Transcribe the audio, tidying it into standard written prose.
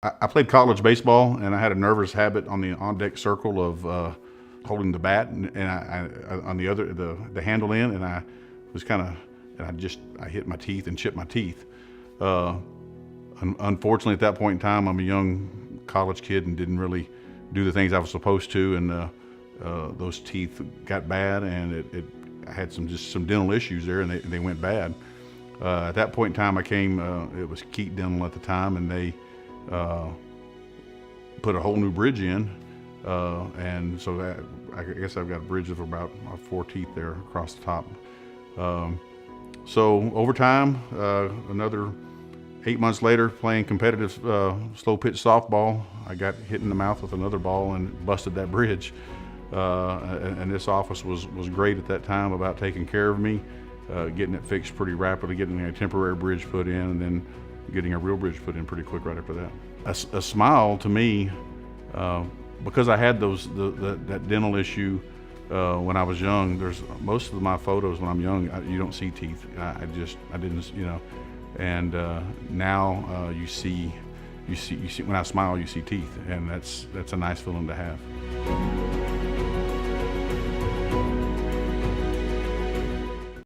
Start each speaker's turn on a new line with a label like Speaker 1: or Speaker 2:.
Speaker 1: I played college baseball, and I had a nervous habit on the on-deck circle of holding the bat, and I on the other the handle end, and I was kind of, and I hit my teeth and chipped my teeth. Uh, Unfortunately, at that point in time, I'm a young college kid and didn't really do the things I was supposed to, and those teeth got bad, and I had some dental issues there, and they went bad. At that point in time, it was Keat Dental at the time, and they put a whole new bridge in, and so I guess I've got a bridge of about 4 teeth there across the top. So over time, another 8 months later, playing competitive slow pitch softball, I got hit in the mouth with another ball and busted that bridge. And this office was great at that time about taking care of me, getting it fixed pretty rapidly, getting a temporary bridge put in, and then getting a real bridge put in pretty quick right after that. A smile to me, because I had that dental issue when I was young. There's most of my photos when I'm young, you don't see teeth. I didn't, and now you see when I smile, you see teeth, and that's a nice feeling to have.